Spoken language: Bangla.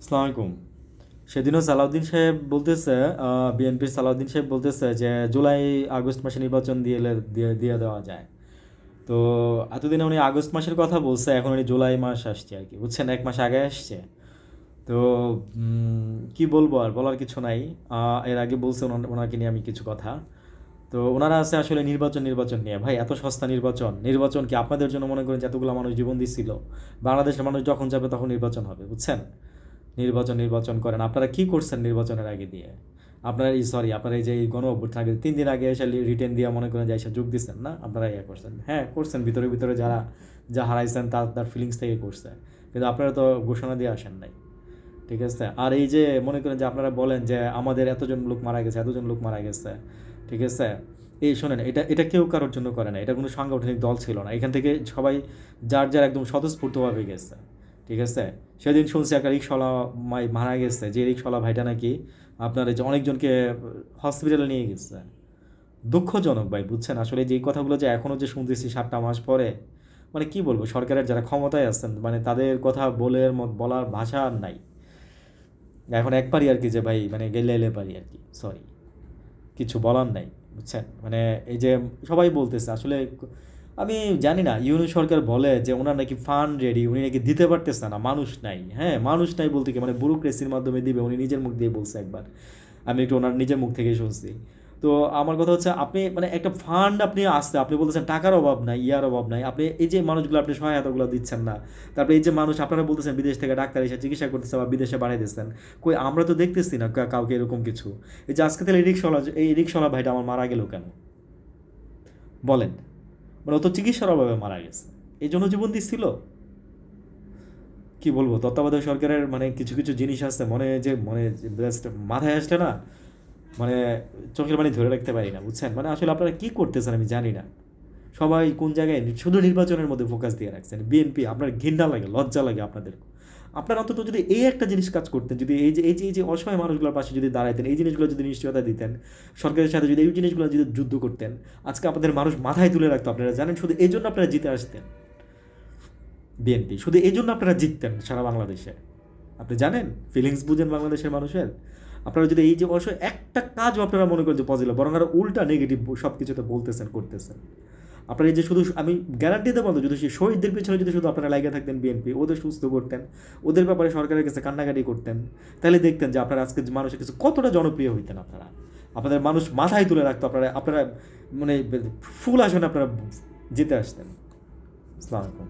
আসসালামু আলাইকুম। সেদিনও সালাউদ্দিন সাহেব বলতেছে, বিএনপির সালাউদ্দিন সাহেব বলতেছে যে জুলাই আগস্ট মাসে নির্বাচন দিয়ে দেওয়া যায়। তো এতদিনে উনি আগস্ট মাসের কথা বলছে, এখন উনি জুলাই মাস আসছে আর কি, বুঝছেন, 1 মাস আগে আসছে। তো কি বলবো, আর বলার কিছু নাই। এর আগে বলছে ওনাকে নিয়ে আমি কিছু কথা। তো ওনারা আছে আসলে নির্বাচন নির্বাচন নিয়ে। ভাই, এত সস্তা নির্বাচন, নির্বাচন কি আপনাদের জন্য মনে করেন যে এতগুলো মানুষ জীবন দিচ্ছিল? বাংলাদেশের মানুষ যখন যাবে তখন নির্বাচন হবে, বুঝছেন? নির্বাচন নির্বাচন করেন, আপনারা কি করছেন নির্বাচনের আগে দিয়ে? আপনারা আপনারা এই যে এই গণ অভ্যুত্থান আগে 3 দিন আগে এসে রিটেন দিয়ে মনে করেন যে এসে যোগ দিচ্ছেন না, আপনারা ইয়ে করছেন, হ্যাঁ করছেন, ভিতরে ভিতরে যারা যা হারাইছেন তার তার ফিলিংস থেকে করছে। কিন্তু আপনারা তো ঘোষণা দিয়ে আসেন নাই, ঠিক আছে? আর এই যে মনে করেন যে আপনারা বলেন যে আমাদের এতজন লোক মারা গেছে, এতজন লোক মারা গেছে, ঠিক আছে? এই শোনেন, এটা এটা কেউ কারোর জন্য করে না, এটা কোনো সাংগঠনিক দল ছিল না, এখান থেকে সবাই যার যার একদম স্বতঃস্ফূর্তভাবে গেছে, ঠিক আছে? সেদিন শুনছি একটা রিক্সাওয়ালা মারা গেছে, যে রিক্সাওয়ালা ভাইটা নাকি আপনার এই যে অনেকজনকে হসপিটালে নিয়ে গেছে। দুঃখজনক ভাই, বুঝছেন? আসলে যে এই কথাগুলো যে এখনও যে শুনতেছি 7টা মাস পরে, মানে কি বলবো, সরকারের যারা ক্ষমতায় আছেন মানে তাদের কথা বলার ভাষা আর নাই। এখন একবারই আর কি যে ভাই মানে গেলে এলে পারি আর কি, সরি, কিছু বলার নাই, বুঝছেন? মানে এই যে সবাই বলতেছে আসলে, আমি জানি না, ইউনূস সরকার বলে যে ওনার নাকি ফান্ড রেডি, উনি নাকি দিতে পারতেছে না, মানুষ নাই। হ্যাঁ, মানুষ নাই বলতে কি, মানে ব্যুরোক্রেসির মাধ্যমে দিবে, উনি নিজের মুখ দিয়ে বলছে একবার, আমি একটু ওনার নিজের মুখ থেকে শুনছি। তো আমার কথা হচ্ছে, আপনি মানে একটা ফান্ড আপনি আসছে, আপনি বলতেছেন টাকার অভাব নাই, ইয়ার অভাব নাই, আপনি এই যে মানুষগুলো আপনি সহায়তাগুলো দিচ্ছেন না। তারপরে এই যে মানুষ আপনারা বলতেছেন বিদেশ থেকে ডাক্তার এসে চিকিৎসা করতেছে বা বিদেশে বাড়াই দিচ্ছেন, কই আমরা তো দেখতেছি না কাউকে এরকম কিছু। এই যে আজকে তাহলে এই রিক্সাওয়ালা ভাইটা আমার মারা গেল কেন বলেন? মানে ও তো চিকিৎসার অভাবে মারা গেছে, এই জন্য জীবন দিচ্ছিল। কি বলবো, তত্ত্বাবধায়ক সরকারের মানে কিছু কিছু জিনিস আছে মনে জাস্ট মাথায় আসলে না, মানে চোখের পানি ধরে রাখতে পারি না, বুঝছেন? মানে আসলে আপনারা কি করতেছেন আমি জানি না। সবাই কোন জায়গায় শুধু নির্বাচনের মধ্যে ফোকাস দিয়ে রাখছেন। বিএনপি আপনার ঘৃণা লাগে, লজ্জা লাগে আপনাদের। আপনারা অন্তত যদি এই একটা জিনিস কাজ করতেন, যদি এই যে অসহায় মানুষগুলোর পাশে যদি দাঁড়াইতেন, এই জিনিসগুলো যদি নিশ্চয়তা দিতেন, সরকারের সাথে যদি এই জিনিসগুলো যদি যুদ্ধ করতেন, আজকে আপনাদের মানুষ মাথায় তুলে রাখতো। আপনারা জানেন শুধু এই জন্য আপনারা জিতে আসতেন। বিএনপি শুধু এই জন্য আপনারা জিততেন সারা বাংলাদেশে। আপনি জানেন, ফিলিংস বুঝেন বাংলাদেশের মানুষের। আপনারা যদি এই যে অবশ্যই একটা কাজও আপনারা মনে করেন যে পজিটিভ, বরং আরো উল্টা নেগেটিভ সব কিছুতে বলতেছেন, করতেছেন। আপনারা এই যে শুধু আমি গ্যারান্টি দেবো, যদি সেই শহীদদের পিছনে যদি শুধু আপনারা লাগিয়ে থাকতেন, বিএনপি ওদের সুস্থ করতেন, ওদের ব্যাপারে সরকারের কাছে কান্নাকাটি করতেন, তাহলে দেখতেন যে আপনারা আজকে মানুষের কাছে কতটা জনপ্রিয় হইতেন। আপনারা, আপনাদের মানুষ মাথায় তুলে রাখতো, আপনারা আপনারা মানে ফুল আসনে আপনারা জিতে আসতেন। আসসালামু আলাইকুম।